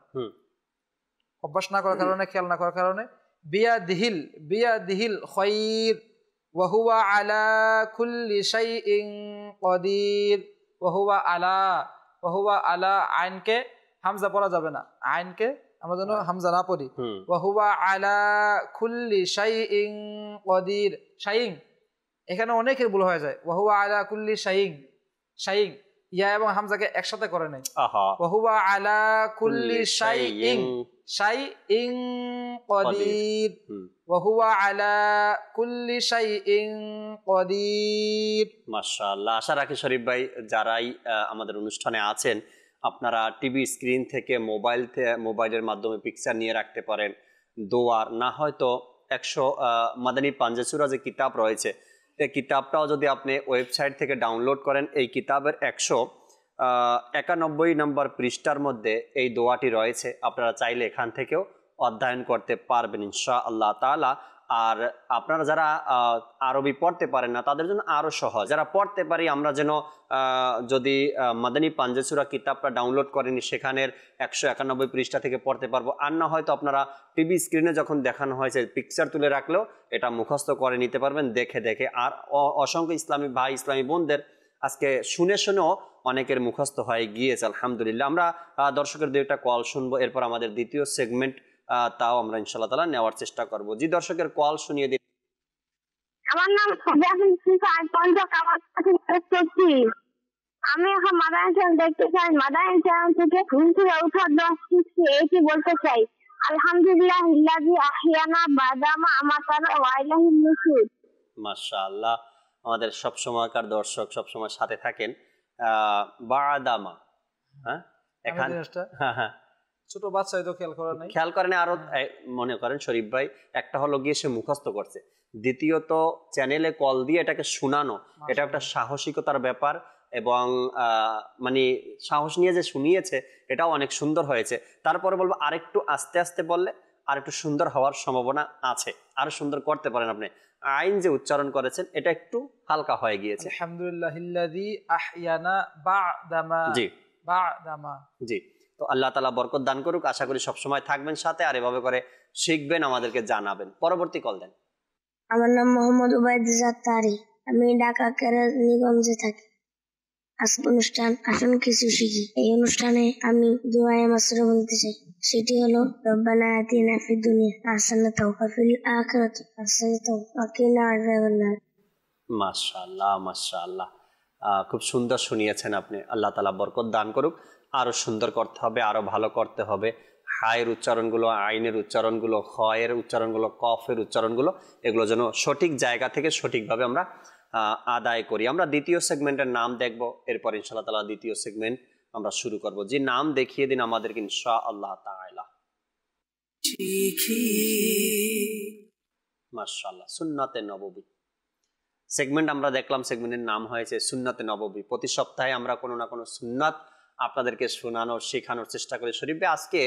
অভ্যাস না করার কারণে, খেয়াল না করার কারণে। বিয়াদিহিল, বিয়াদিহিল খৈর, ওয়া হুয়া আলা কুল্লি শাইইন কদির। ওয়া হুয়া আলা, ওয়া হুয়া আলা, আইনকে হামজা পড়া যাবে না, আইনকে আমরা যেন হামজা না পড়ি। ওয়া হুয়া আলা কুল্লি শাইইন কদির। শাইইন এখানে অনেকের ভুল হয়ে যায়। ওয়া হুয়া আলা কুল্লি শাইইন, শাইইন ইয়া এবং হামজাকে একসাথে করে নাই। ওয়া হুয়া আলা কুল্লি শাইইন, শাইইন কদির। ওয়া হুয়া আলা কুল্লি শাইইন কদির। মাশাআল্লাহ। আশা রাখি শরীফ ভাই যারাই আমাদের অনুষ্ঠানে আছেন আপনারা টিভি স্ক্রিন থেকে মোবাইলের মাধ্যমে পিকচার নিয়ে রাখতে পারেন। দোয়ার না হয়তো 100 মাদানী পাঞ্জে সূরা যে কিতাব রয়েছে, এই কিতাবটাও যদি আপনি ওয়েবসাইট থেকে ডাউনলোড করেন, এই কিতাবের 191 নম্বর পৃষ্ঠার মধ্যে এই দোয়াটি রয়েছে। আপনারা চাইলে এখান থেকেও অধ্যয়ন করতে পারবেন ইনশাআল্লাহ তাআলা। আর আপনারা যারা আরবি পড়তে পারেন না তাদের জন্য আরো সহজ, যারা পড়তে পারি আমরা যেন যদি মাদানী পাঞ্জে সূরা কিতাবটা ডাউনলোড করেন সেখানের 191 পৃষ্ঠা থেকে পড়তে পারবো। আর না হয়তো আপনারা টিভি স্ক্রিনে যখন দেখানো হয়েছে পিকচার তুলে রাখলেও এটা মুখস্থ করে নিতে পারবেন দেখে দেখে। আর অসংখ্য ইসলামী ভাই ইসলামী বোনদের আজকে শুনে শুনেও অনেকের মুখস্থ হয়ে গিয়েছে আলহামদুলিল্লাহ। আমরা দর্শকের দুইটা কল শুনবো, এরপর আমাদের দ্বিতীয় সেগমেন্ট তাও আমরা ইনশাআল্লাহ তাআলা নেওয়ার চেষ্টা করব। জি দর্শকের কল শুনিয়ে দিন। আমার নাম আমি এখন মাদানী চ্যানেল দেখতে চাই, মাদানী চ্যানেল থেকে ঘুমপুরে উঠার 10 শিখছি, এটি বলতে চাই আলহামদুলিল্লাহ ইল্লাযী আহিয়ানা বাদামা আমাতানা ওয়া ইলাইহিন নুশুর। মাশাআল্লাহ। আমাদের সব সময়কার দর্শক সব সময় সাথে থাকেন। বাদামা, হ্যাঁ এখানে হ্যাঁ ছোট বাচ্চা তো খেয়াল করা নাই, খেয়াল করেন। আরো মনে করেন শরীফ ভাই একটা হলো গিয়ে সে মুখস্থ করছে, দ্বিতীয়ত চ্যানেলে কল দিয়ে এটাকে শোনানো, এটা একটা সাহসিকতার ব্যাপার এবং মানে সাহস নিয়ে যে শুনিয়েছে এটাও অনেক সুন্দর হয়েছে। তারপরে বলবো আরেকটু আস্তে আস্তে বললে আর একটু সুন্দর হওয়ার সম্ভাবনা আছে, আরো সুন্দর করতে পারেন আপনি। আইন যে উচ্চারণ করেছেন এটা একটু হালকা হয়ে গিয়েছে। আলহামদুলিল্লাহিল্লাযী আহইয়ানা বা'দামা। জি বা'দামা। জি, তো আল্লাহ তাআলা বরকত দান করুক। আশা করি সব সময় থাকবেন সাথে আর এভাবে করে শিখবেন, আমাদেরকে জানাবেন। পরবর্তী কল দেন। আমার নাম মোহাম্মদ উবাইদ জাত্তারি, আমি ঢাকা কেরানীগঞ্জে থাকি। আজকে অনুষ্ঠান আসুন কিছু শিখি। এই অনুষ্ঠানে আমি দোয়ায়ে মাসরুর বলতে চাই, সেটি হলো রব্বানা আতিনা ফিদ দুনিয়া হাসানাতাও ওয়া ফিল আখিরাতি হাসানাতাও ওয়া কিনা আযাবান্নার। মাশাআল্লাহ মাশাআল্লাহ, খুব সুন্দর শুনিয়েছেন আপনি। আল্লাহ তাআলা বরকত দান করুক। আরো সুন্দর করতে হবে, আরো ভালো করতে হবে। হায়ের উচ্চারণগুলো, আইনের উচ্চারণগুলো, খয়ের উচ্চারণগুলো, কফের উচ্চারণগুলো এগুলো যেন সঠিক জায়গা থেকে সঠিকভাবে আমরা আদায় করি। আমরা দ্বিতীয় সেগমেন্টের নাম দেখব, এরপর ইনশাআল্লাহ তাআলা দ্বিতীয় সেগমেন্ট আমরা শুরু করব। যে নাম দেখিয়ে দিন আমাদেরকে ইনশাআল্লাহ তাআলা। মাশাআল্লাহ, সুন্নাতে নববী সেগমেন্ট আমরা দেখলাম। সেগমেন্টের নাম হয়েছে সুন্নাতে নববী। প্রতি সপ্তাহে আমরা কোনো না কোনো সুন্নাত আপনাদেরকে শোনানোর শেখানোর চেষ্টা করি। শরীফে আজকে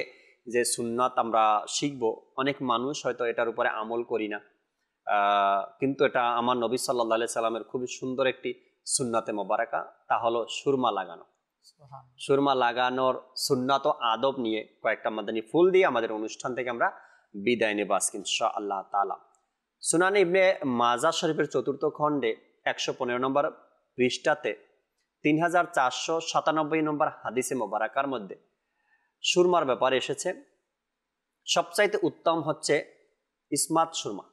যে সুন্নাত আমরা শিখব, অনেক মানুষ হয়তো এটার উপরে আমল করি না, কিন্তু এটা আমার নবী সাল্লাল্লাহু আলাইহি সাল্লামের খুবই সুন্দর একটি সুন্নাতে মোবারকা, তা হলো সুরমা লাগানো। সুরমা লাগানোর সুন্নাত ও আদব নিয়ে কয়েকটা মাদানী ফুল দিয়ে আমাদের অনুষ্ঠান থেকে আমরা বিদায় নেব আজকে ইনশাআল্লাহ তাআলা। সুনানে ইবনে মাজা শরীফের 4র্থ খণ্ডে 115 নম্বর পৃষ্ঠাতে 3497 নম্বর হাদিসে মোবারকার মধ্যে সুরমার ব্যাপারে এসেছে। সবচাইতে উত্তম হচ্ছে ইসমাত সুরমা।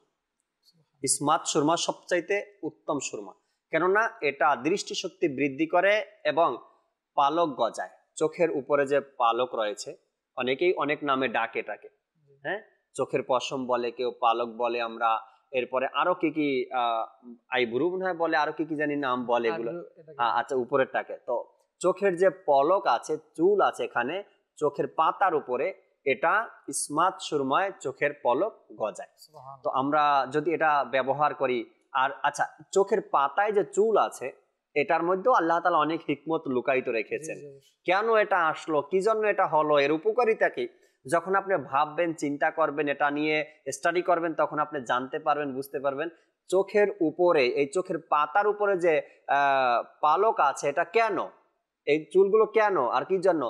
ইসমাত সুরমা সবচাইতে উত্তম সুরমা, কেননা এটা দৃষ্টিশক্তি বৃদ্ধি করে এবং পালক গজায়। চোখের উপরে যে পালক রয়েছে, অনেকেই অনেক নামে ডাকে এটাকে, হ্যাঁ, চোখের পশম বলে, কেউ পালক বলে। আমরা এরপরে আরো কি কি আইব্রু মনে হয় বলে, আরো কি কি জানি নাম বলে এগুলো। আচ্ছা, উপরেরটাকে তো চোখের যে পলক আছে, চুল আছে এখানে চোখের পাতার উপরে, এটা ইসমাত সুরমায় চোখের পলক গজায়। তো আমরা যদি এটা ব্যবহার করি, আর আচ্ছা চোখের পাতায় যে চুল আছে এটার মধ্যেও আল্লাহ তাআলা অনেক হিকমত লুকায়িত রেখেছেন। কেন এটা আসলো, কি জন্য এটা হলো, এর উপকারিতা কি, যখন আপনি ভাববেন, চিন্তা করবেন, এটা নিয়ে স্টাডি করবেন, তখন আপনি জানতে পারবেন, বুঝতে পারবেন চোখের উপরে, এই চোখের পাতার উপরে যে পালক আছে, এটা কেন, এই চুলগুলো কেন আর কি জন্য,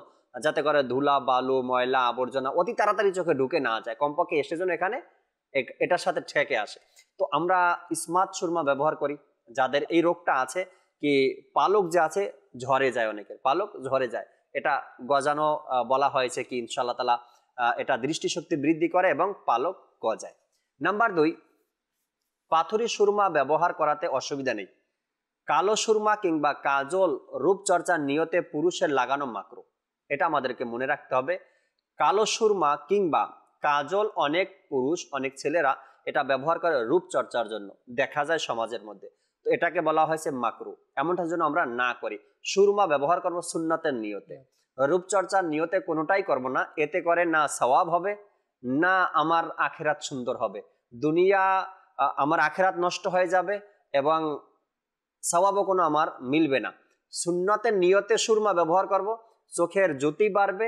যাতে করে ধুলা, বালু, ময়লা, আবর্জনা অতি তাড়াতাড়ি চোখে ঢুকে না যায়, কমপক্ষে এসে যেন এখানে এটার সাথে ঠেকে আসে। তো আমরা স্মার্ট সুরমা ব্যবহার করি। যাদের এই রোগটা আছে, কি পালক যে আছে ঝরে যায়, অনেকের পালক ঝরে যায়, এটা গজানো বলা হয়েছে কি ইনশাআল্লাহ তাআলা এটা দৃষ্টিশক্তি বৃদ্ধি করে এবং পালক গজায়। নাম্বার 2, পাথরি সুরমা ব্যবহার করাতে অসুবিধা নেই। কালো সুরমা কিংবা কাজল রূপচর্চার নিয়তে পুরুষের লাগানো মাকরুহ, এটা আমাদেরকে মনে রাখতে হবে। কালো সুরমা কিংবা কাজল অনেক পুরুষ, অনেক ছেলেরা এটা ব্যবহার করে রূপচর্চার জন্য, দেখা যায় সমাজের মধ্যে, তো এটাকে বলা হয়েছে মাকরুহ। এমনটার জন্য আমরা না করি। সুরমা ব্যবহার করবো সুন্নতের নিয়তে, রূপচর্চার নিয়তে কোনোটাই করব না। এতে করে না সওয়াব হবে, না আমার আখিরাত সুন্দর হবে, দুনিয়া আমার আখিরাত নষ্ট হয়ে যাবে এবং সওয়াবও কোনো আমার মিলবে না। সুন্নতের নিয়তে সুরমা ব্যবহার করব, চোখের জ্যোতি বাড়বে,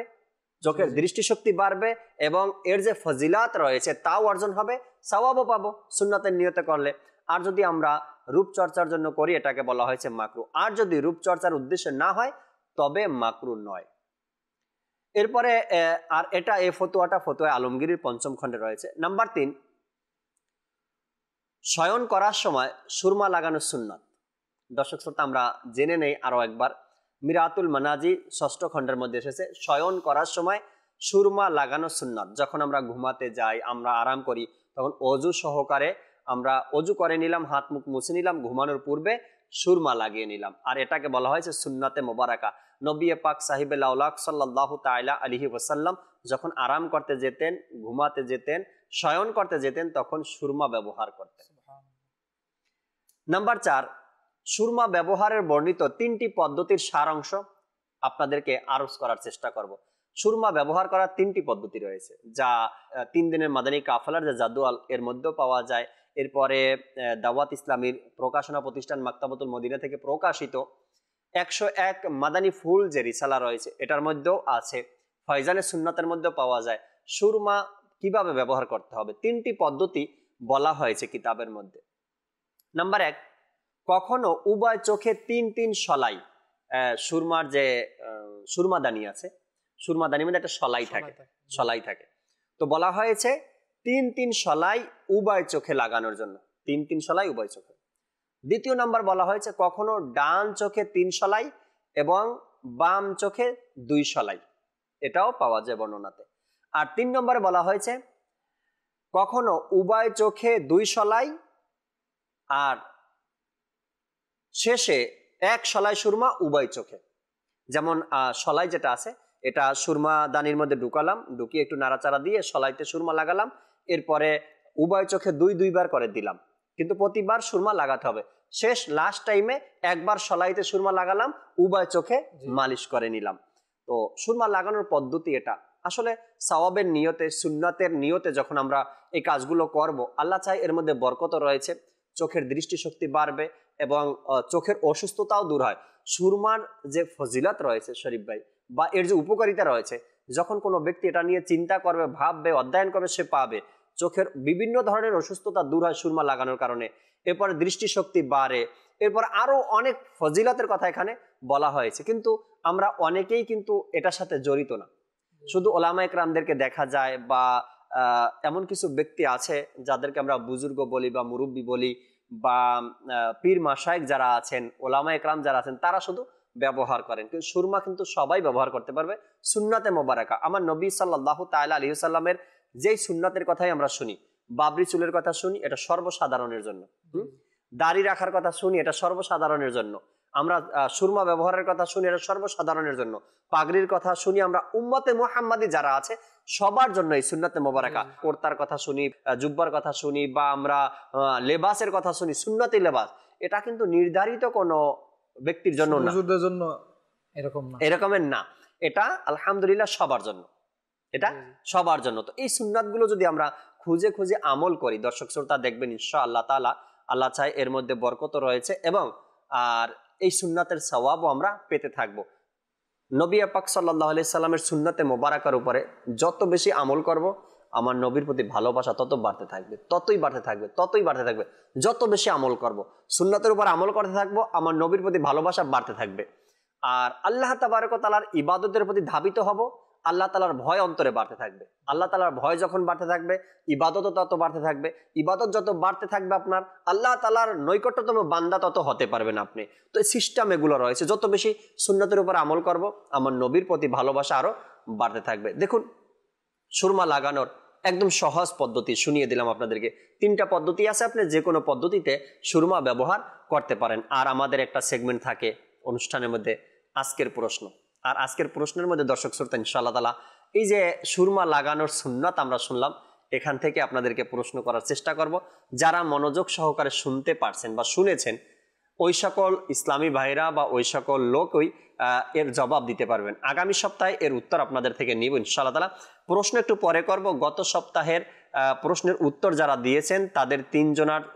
চোখের দৃষ্টিশক্তি বাড়বে এবং এর যে ফজিলাত রয়েছে তাও অর্জন হবে, সওয়াবও পাবো সুন্নতের নিয়তে করলে। আর যদি আমরা রূপচর্চার জন্য করি, এটাকে বলা হয়েছে মাকরুহ। আর যদি রূপচর্চার উদ্দেশ্যে না হয় তবে মাকরুহ নয়। এরপরে আর এটা এই ফতোয়াটা ফতোয়া আলমগীরের 5ম খণ্ডে রয়েছে। নাম্বার 3, শয়ন করার সময় সুরমা লাগানো সুন্নাত। দর্শক শ্রোতা, আমরা জেনে নেই আরো একবার। মিরাতুল মানাজি 6ষ্ঠ খণ্ডের মধ্যে এসেছে শয়ন করার সময় সুরমা লাগানো সুন্নাত। যখন আমরা ঘুমাতে যাই, আমরা আরাম করি, তখন অজু সহকারে আমরা অজু করে নিলাম, হাত মুখ মুছে নিলাম, ঘুমানোর পূর্বে সুরমা লাগিয়ে নিলাম, আর এটাকে বলা হয়েছে সুন্নাতে মোবারকা। নবী পাক সাহিবে লাউলাক সাল্লাল্লাহু তাআলা আলাইহি ওয়াসাল্লাম যখন আরাম করতে যেতেন, ঘুমাতে যেতেন, শয়ন করতে যেতেন, তখন সুরমা ব্যবহার করতেন। নাম্বার 4, সুরমা ব্যবহারের বর্ণিত 3টি পদ্ধতির সারাংশ আপনাদেরকে আরজ করার চেষ্টা করব। সুরমা ব্যবহার করার 3টি পদ্ধতি রয়েছে, যা 3 দিনের মাদানী কাফেলার যে জাদুয়াল এর মধ্যেও পাওয়া যায়। এরপরে দাওয়াত ইসলামীর প্রকাশনা প্রতিষ্ঠান মাকতাবাতুল মদিনা থেকে প্রকাশিত 101 মাদানী ফুল যে রিসালা রয়েছে, এটার মধ্যেও আছে। ফয়জানে সুন্নাতের মধ্যেও পাওয়া যায়। সুরমা কিভাবে ব্যবহার করতে হবে, 3টি পদ্ধতি বলা হয়েছে কিতাবের মধ্যে। নাম্বার 1, কখনো উভয় চোখে 3 সলাই, সুরমার যে সুরমাদানি আছে, সুরমাদানির মধ্যে একটা সলাই থাকে, তো বলা হয়েছে 3 সলাই উভয় চোখে লাগানোর জন্য, 3 সলাই উভয় চোখে। দ্বিতীয় নাম্বার বলা হয়েছে কখনো ডান চোখে 3 সলাই এবং বাম চোখে 2 সলাই, এটাও পাওয়া যায় বর্ণনাতে। আর 3 নম্বরে বলা হয়েছে কখনো উভয় চোখে 2 সলাই আর শেষে 1 সলাই সুরমা উভয় চোখে। যেমন সলাই যেটা আছে, এটা সুরমা দানির মধ্যে ঢুকালাম, ঢুকিয়ে একটু নাড়াচাড়া দিয়ে সলাইতে সুরমা লাগালাম, এরপরে উভয় চোখে 2 বার করে দিলাম, কিন্তু প্রতিবার সুরমা লাগাতে হবে। শেষ লাস্ট টাইমে একবার সলাইতে সুরমা লাগালাম, উভয় চোখে মালিশ করে নিলাম। তো সুরমা লাগানোর পদ্ধতি এটা। আসলে সওয়াবের নিয়তে, সুন্নাতের নিয়তে যখন আমরা এই কাজগুলো করব, আল্লাহ চাই এর মধ্যে বরকত রয়েছে, চোখের দৃষ্টিশক্তি বাড়বে এবং চোখের অসুস্থতাও দূর হয়। সুরমার যে ফজিলত রয়েছে শরীফ ভাই, বা এর যে উপকারিতা রয়েছে, যখন কোনো ব্যক্তি এটা নিয়ে চিন্তা করবে, ভাববে, অধ্যয়ন করবে, সে পাবে চোখের বিভিন্ন ধরনের অসুস্থতা দূর হয় সুরমা লাগানোর কারণে। এরপরে দৃষ্টিশক্তি বাড়ে, এরপর আরো অনেক ফজিলতের কথা এখানে বলা হয়েছে, কিন্তু আমরা অনেকেই কিন্তু এটার সাথে জড়িত না। শুধু ওলামা একরামদেরকে দেখা যায়, বা এমন কিছু ব্যক্তি আছে যাদেরকে আমরা বুজুর্গ বলি বা মুরব্বী বলি, বা পীর মাশায়েখ যারা আছেন, ওলামা একরাম যারা আছেন, তারা শুধু ব্যবহার করেন। কিন্তু সুরমা কিন্তু সবাই ব্যবহার করতে পারবে, সুন্নাতে মোবারকা। আমার নবী সাল্লাল্লাহু তাআলা আলাইহি ওয়াসাল্লামের যেই সুন্নাতের কথাই আমরা শুনি, বাবরি চুলের কথা শুনি, এটা সর্বসাধারণের জন্য। দাড়ি রাখার কথা শুনি, এটা সর্বসাধারণের জন্য। আমরা সুরমা ব্যবহারের কথা শুনি, এটা সর্বসাধারণের জন্য। পাগড়ির কথা শুনি, আমরা উম্মতে মুহাম্মাদি যারা আছে সবার জন্য এই সুন্নাতে মোবারকা। কুর্তার কথা শুনি, জুব্বার কথা শুনি, বা আমরা লেবাসের কথা শুনি, সুন্নতি লেবাস, এটা কিন্তু নির্ধারিত কোনো ব্যক্তির জন্য না, এরকমের না, এটা আলহামদুলিল্লাহ সবার জন্য, এটা সবার জন্য। তো এই সুন্নাতগুলো যদি আমরা খুঁজে খুঁজে আমল করি, দর্শক শ্রোতা, দেখবেন ইনশাআল্লাহ তাআলা, আল্লাহ চায় এর মধ্যে বরকত রয়েছে এবং আর এই সুন্নাতের সওয়াবও আমরা পেতে থাকবো। নবী পাক সাল্লাল্লাহু আলাইহি সাল্লামের সুন্নতে মোবারকার উপরে যত বেশি আমল করব, আমার নবীর প্রতি ভালোবাসা তত বাড়তে থাকবে, ততই বাড়তে থাকবে, ততই বাড়তে থাকবে। যত বেশি আমল করব, সুন্নতের উপর আমল করতে থাকবো, আমার নবীর প্রতি ভালোবাসা বাড়তে থাকবে। আর আল্লাহ তাবারক ওয়া তাআলার ইবাদতের প্রতি ধাবিত হব, আল্লাহ তাআলার ভয় অন্তরে বাড়তে থাকবে। আল্লাহ তাআলার ভয় যখন বাড়তে থাকবে, ইবাদতও তত বাড়তে থাকবে। ইবাদত যত বাড়তে থাকবে, আপনার আল্লাহ তাআলার নৈকট্যতম বান্দা তত হতে পারবেন আপনি। তো এই সিস্টেম এগুলো রয়েছে। যত বেশি সুন্নতের উপর আমল করব, আমার নবীর প্রতি ভালোবাসা আরো বাড়তে থাকবে। দেখুন, সুরমা লাগানোর একদম সহজ পদ্ধতি শুনিয়ে দিলাম আপনাদেরকে। 3টা পদ্ধতি আছে, আপনি যে কোনো পদ্ধতিতে সুরমা ব্যবহার করতে পারেন। আর আমাদের একটা সেগমেন্ট থাকে অনুষ্ঠানের মধ্যে, আজকের প্রশ্ন। আর আজকের প্রশ্নের মধ্যে দর্শক শ্রোতা ইনশাআল্লাহ তাআলা এই যে সুরমা লাগানোর সুন্নাত আমরা শুনলাম, এখান থেকে আপনাদেরকে প্রশ্ন করার চেষ্টা করব। যারা মনোযোগ সহকারে শুনতে পারছেন বা শুনেছেন, ওই সকল ইসলামী ভাইরা বা ওই সকল লোকই এর জবাব দিতে পারবেন। আগামী সপ্তাহে এর উত্তর আপনাদের থেকে নিব ইনশাআল্লাহ তাআলা। প্রশ্ন একটু পরে করব। গত সপ্তাহের প্রশ্নের উত্তর যারা দিয়েছেন তাদের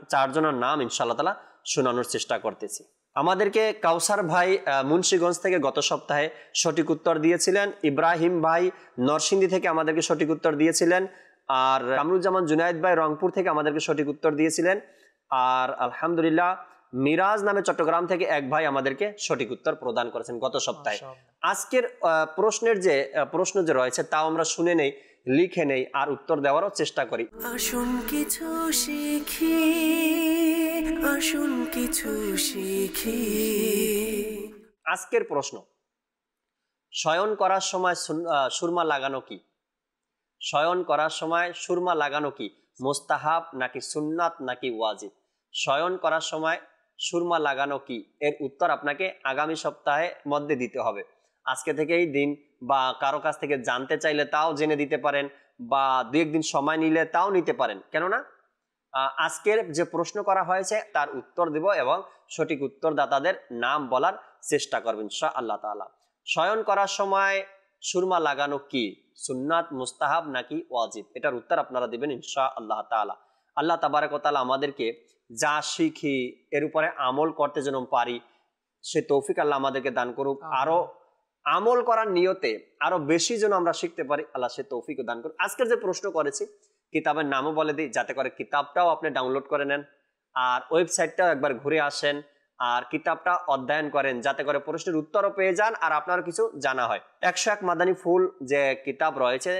4 জনের নাম ইনশাআল্লাহ তাআলা শোনানোর চেষ্টা করতেছি। আমাদেরকে কাউসার ভাই মুন্সিগঞ্জ থেকে গত সপ্তাহে সঠিক উত্তর দিয়েছিলেন। ইব্রাহিম ভাই নরসিংদী থেকে আমাদেরকে সঠিক উত্তর দিয়েছিলেন। আর কামরুজ্জামান জুনায়েদ ভাই রংপুর থেকে আমাদেরকে সঠিক উত্তর দিয়েছিলেন। আর আলহামদুলিল্লাহ মিরাজ নামে চট্টগ্রাম থেকে এক ভাই আমাদেরকে সঠিক উত্তর প্রদান করেছেন গত সপ্তাহে। আজকের প্রশ্ন যে রয়েছে তাও আমরা শুনে নেই, লিখে নেই, আর উত্তর দেওয়ারও চেষ্টা করি। আসুন কিছু শিখি, আসুন কিছু শিখি। আজকের প্রশ্ন, শয়ন করার সময় সুরমা লাগানো কি? শয়ন করার সময় সুরমা লাগানো কি মুস্তাহাব নাকি সুন্নাত নাকি ওয়াজিব? শয়ন করার সময় সুরমা লাগানো কি, এর উত্তর আপনাকে আগামী সপ্তাহে মধ্যে দিতে হবে। আজকে থেকেই দিন, বা কারো কাছ থেকে জানতে চাইলে তাও জেনে দিতে পারেন, বা 2-1 দিন সময় নিলে তাও নিতে পারেন। কেননা আজকের যে প্রশ্ন করা হয়েছে তার উত্তর দেব এবং সঠিক উত্তরদাতাদের নাম বলার চেষ্টা করবেন ইনশাআল্লাহ তাআলা। শয়ন করার সময় সুরমা লাগানো কি, সুন্নাত, মুস্তাহাব নাকি ওয়াজিব? এটার উত্তর আপনারা দিবেন ইনশাআল্লাহ তাআলা। আল্লাহ তাবারক ওয়া তাআলা আমাদেরকে যা শিখি এর উপরে আমল করতে যেন পারি, সে তৌফিক আল্লাহ আমাদেরকে দান করুক। আরো আমল করার নিয়তে আরো বেশি যেন আমরা শিখতে পারি, আল্লাহ সে তৌফিক দান করুক। আজকের যে প্রশ্ন করেছি কিতাবের নামও বলে দিই, যাতে করে কিতাবটাও আপনি ডাউনলোড করে নেন, আর ওয়েবসাইটটাও একবার ঘুরে আসেন, আর কিতাবটা অধ্যয়ন করেন, যাতে করে প্রশ্নের উত্তরও পেয়ে যান আর আপনার কিছু জানা হয়। 101 মাদানী ফুল যে কিতাব রয়েছে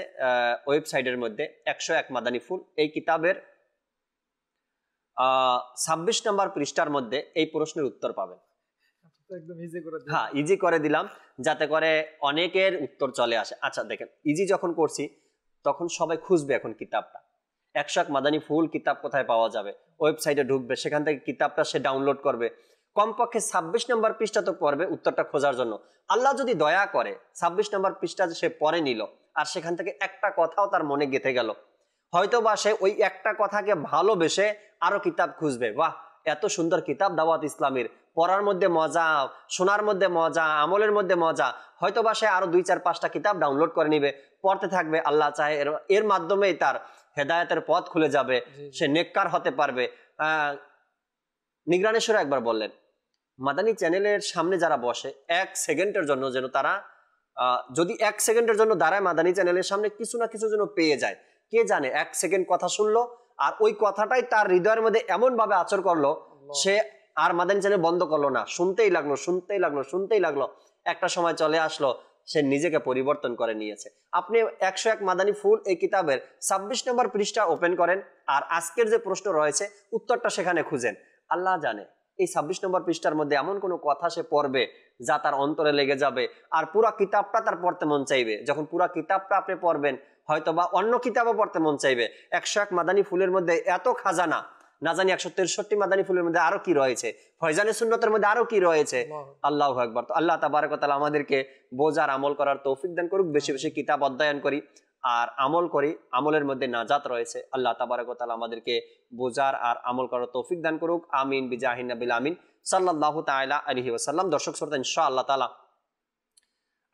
ওয়েবসাইটের মধ্যে, 101 মাদানী ফুল, এই কিতাবের 26 নম্বর পৃষ্ঠার মধ্যে এই প্রশ্নের উত্তর পাবেন। হ্যাঁ, ইজি করে দিলাম যাতে করে অনেকের উত্তর চলে আসে। আচ্ছা দেখেন, ইজি যখন করছি তখন সবাই খুঁজবে এখন কিতাবটা। 101 মাদানী ফুল কিতাব কোথায় পাওয়া যাবে? ওয়েবসাইটে ঢুকবে, সেখান থেকে কিতাবটা সে ডাউনলোড করবে। কমপক্ষে 26 নম্বর পৃষ্ঠা তো পড়বে উত্তরটা খোঁজার জন্য। আল্লাহ যদি দয়া করে 26 নম্বর পৃষ্ঠা সে পড়ে নিল, আর সেখান থেকে একটা কথাও তার মনে গেঁথে গেল, হয়তো বা সে ওই একটা কথাকে ভালোবেসে আরো কিতাব খুঁজবে। বাহ, এত সুন্দর কিতাব দাওয়াত ইসলামের, পড়ার মধ্যে মজা, শোনার মধ্যে মজা, আমলের মধ্যে মজা, হয়তো বা সে আরো 2-4-5টা কিতাব ডাউনলোড করে নিবে, পড়তে থাকবে। আল্লাহ চাহে এর মাধ্যমেই তার হেদায়েতের পথ খুলে যাবে, সে নেককার হতে পারবে। নিগরানেশ্বর একবার বললেন, মাদানী চ্যানেলের সামনে যারা বসে 1 সেকেন্ডের জন্য যেন তারা যদি 1 সেকেন্ডের জন্য দাঁড়ায় মাদানী চ্যানেলের সামনে, কিছু না কিছু যেন পেয়ে যায়। কে জানে, 1 সেকেন্ড কথা শুনলো আর ওই কথাটাই তার হৃদয়ের মধ্যে এমন ভাবে আচর করলো, সে আর মাদানী চ্যানেল বন্ধ করলো না, শুনতেই লাগলো, শুনতেই লাগলো, শুনতেই লাগলো। একটা সময় চলে আসলো, সে নিজেকে পরিবর্তন করে নিয়েছে। আপনি 101 মাদানী ফুল এই কিতাবের 26 নম্বর পৃষ্ঠা ওপেন করেন, আর আজকের যে প্রশ্ন রয়েছে উত্তরটা সেখানে খুঁজেন। আল্লাহ জানে এই 26 নম্বর পৃষ্ঠার মধ্যে এমন কোনো কথা সে পড়বে যা তার অন্তরে লেগে যাবে, আর পুরা কিতাবটা তার পড়তে মন চাইবে। যখন পুরা কিতাবটা আপনি পড়বেন, হয়তো বা অন্য কিতাবও পড়তে মন চাইবে। 101 মাদানী ফুলের মধ্যে এত খাজানা, না জানি 163 মাদানী ফুলের মধ্যে আরো কি রয়েছে, ফয়জানে সুন্নতের মধ্যে আরো কি রয়েছে। আল্লাহু আকবার। তো আল্লাহ তাবারক ওয়া তাআলা আমাদেরকে বোঝার, আমল করার তৌফিক দান করুক। বেশি বেশি কিতাব অধ্যয়ন করি আর আমল করি, আমলের মধ্যে নাজাত রয়েছে। আল্লাহ তাবারক ওয়া তাআলা আমাদেরকে বোঝার আর আমল করার তৌফিক দান করুক। আমিন বিজাহিন নবিল আমিন সাল্লাল্লাহু তাআলা আলাইহি ওয়াসাল্লাম। দর্শক শ্রোতা, ইনশাআল্লাহ তাআলা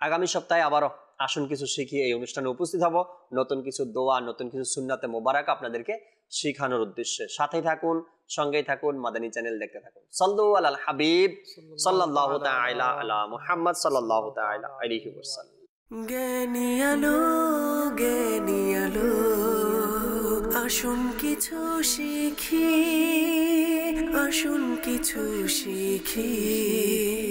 আগামী সপ্তাহে আবারও আসুন কিছু শিখি এই অনুষ্ঠানে উপস্থিত হব। নতুন কিছু দোয়া, নতুন কিছু সুন্নাতে মোবারক আপনাদেরকে শেখানোর উদ্দেশ্যে। সাথেই থাকুন, সঙ্গেই থাকুন, মাদানী চ্যানেল দেখতে থাকুন। সাল্লু আলাল হাবিব সাল্লাল্লাহু তাআলা আলা মুহাম্মদ সাল্লাল্লাহু তাআলা আলাইহি ওয়াসাল্লাম। জ্ঞানী আলো, জ্ঞানী আলো, আসুন কিছু শিখি, আসুন কিছু শিখি।